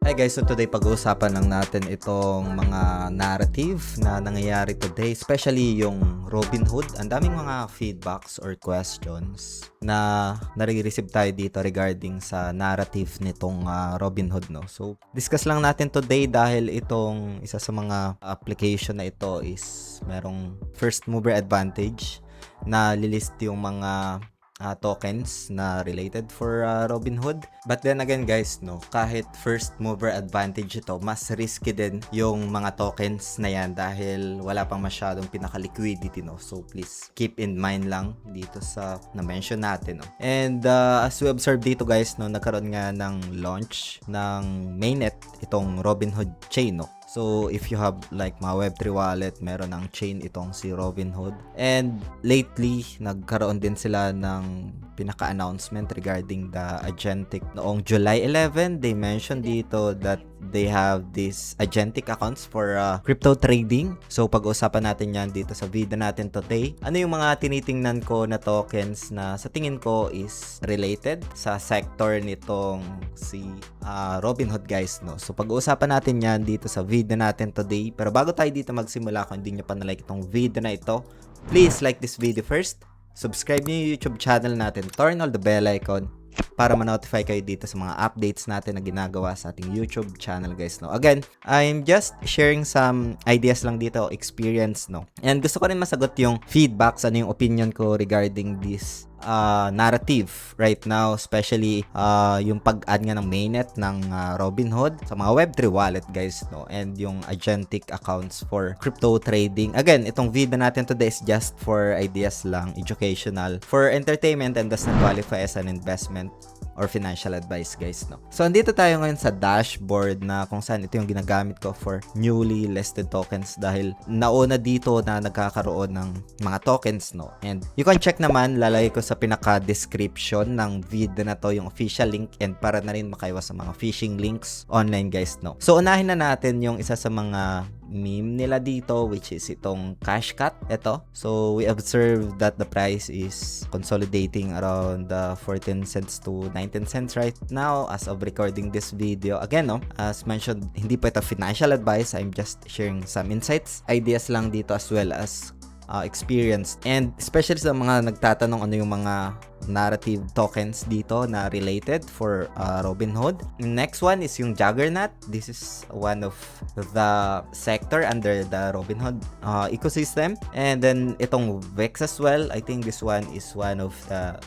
Hi guys, so today pag-uusapan lang natin itong mga narrative na nangyayari today, especially yung Robinhood. Ang daming mga feedbacks or questions na nare-receive tayo dito regarding sa narrative nitong Robinhood, no. So, discuss lang natin today dahil itong isa sa mga application na ito is merong first mover advantage na lilist yung mga tokens na related for Robinhood. But then again guys, no, kahit first mover advantage ito, mas risky din yung mga tokens na yan dahil wala pang masyadong pinaka-liquidity, no. So please keep in mind lang dito sa na-mention natin, no. And as we observe dito guys, no, nagkaroon nga ng launch ng mainnet itong Robinhood chain, no. So, if you have like mga Web3 wallet, meron ng chain itong si Robinhood. And lately, nagkaroon din sila ng pinaka-announcement regarding the agentic. Noong July 11, they mentioned dito that they have these agentic accounts for crypto trading. So, pag-usapan natin yan dito sa video natin today. Ano yung mga tinitingnan ko na tokens na sa tingin ko is related sa sector nitong si Robinhood guys, no? So, pag-uusapan natin yan dito sa video natin today. Pero bago tayo dito magsimula, kung hindi nyo pa na-like itong video na ito, please like this video first. Subscribe nyo yung YouTube channel natin. Turn on the bell icon para ma-notify kayo dito sa mga updates natin na ginagawa sa ating YouTube channel guys, no. Again, I'm just sharing some ideas lang dito, experience, no. And gusto ko rin masagot yung feedbacks, ano yung opinion ko regarding this narrative right now, especially yung pag-add nga ng mainnet ng Robinhood sa mga Web3 wallet guys, no, and yung agentic accounts for crypto trading. Again, itong video natin today is just for ideas lang, educational, for entertainment, and does not qualify as an investment or financial advice guys, no. So andito tayo ngayon sa dashboard na kung saan ito yung ginagamit ko for newly listed tokens dahil nauna dito na nagkakaroon ng mga tokens, no. And you can check naman, lalagay ko sa pinaka-description ng video na to yung official link, and para na rin makaiwas sa mga phishing links online guys, no. So unahin na natin yung isa sa mga meme nila dito, which is itong Cashcat. Ito, so we observe that the price is consolidating around 14 cents to 19 cents right now as of recording this video. Again, no, as mentioned, hindi pa ito financial advice. I'm just sharing some insights, ideas lang dito, as well as experience, and especially sa mga nagtatanong ano yung mga narrative tokens dito na related for Robinhood. Next one is yung Juggernaut. This is one of the sector under the Robinhood ecosystem. And then itong Vex as well. I think this one is one of the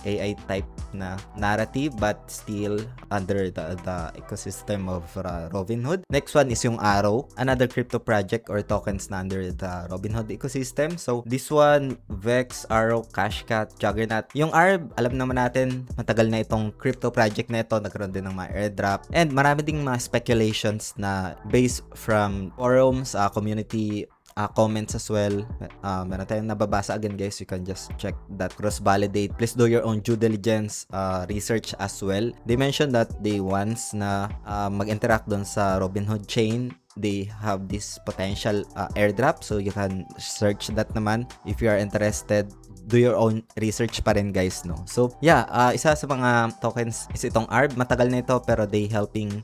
AI type na narrative but still under the ecosystem of Robinhood. Next one is yung Arrow, another crypto project or tokens na under the Robinhood ecosystem. So this one, Vex, Arrow, Cashcat, Juggernaut. Yung ARB, alam naman natin, matagal na itong crypto project na ito, nagkaroon din ng mga airdrop, and marami ding mga speculations na based from forums, community comments as well. Meron tayong nababasa. Again guys, you can just check that, cross-validate. Please do your own due diligence research as well. They mentioned that they once na mag-interact doon sa Robinhood chain, they have this potential airdrop, so you can search that naman if you are interested. Do your own research pa rin guys, no. So yeah, isa sa mga tokens is itong ARB. Matagal na ito pero they helping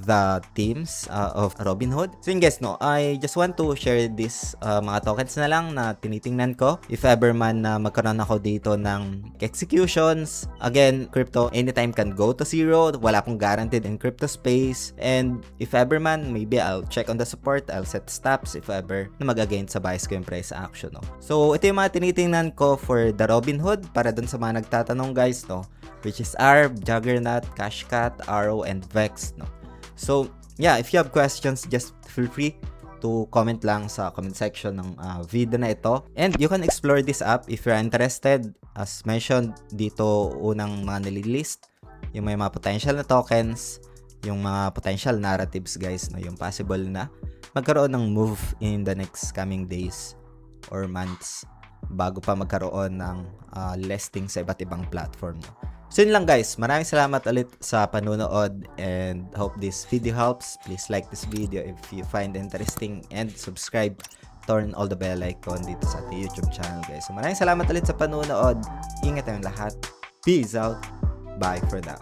the teams of Robinhood. So yun guys, no, I just want to share this mga tokens na lang na tinitingnan ko. If ever man na magkaroon ako dito ng executions, again, crypto anytime can go to zero. Wala akong guaranteed in crypto space. And if ever man, maybe I'll check on the support, I'll set stops if ever na mag-against sa bias ko yung price action, no. So ito yung mga tinitingnan ko for the Robinhood para dun sa mga nagtatanong guys, no, which is ARB, Juggernaut, Cashcat, Arrow, and Vex, no. So, yeah, if you have questions, just feel free to comment lang sa comment section ng video na ito. And you can explore this app if you're interested. As mentioned, dito unang mga nililist, yung may mga potential na tokens, yung mga potential narratives guys, no, yung possible na magkaroon ng move in the next coming days or months bago pa magkaroon ng listing sa iba't ibang platform, no. So yun lang guys, maraming salamat ulit sa panunood and hope this video helps. Please like this video if you find interesting and subscribe, turn all the bell icon dito sa ating YouTube channel guys. So maraming salamat ulit sa panunood. Ingat tayong lahat. Peace out. Bye for now.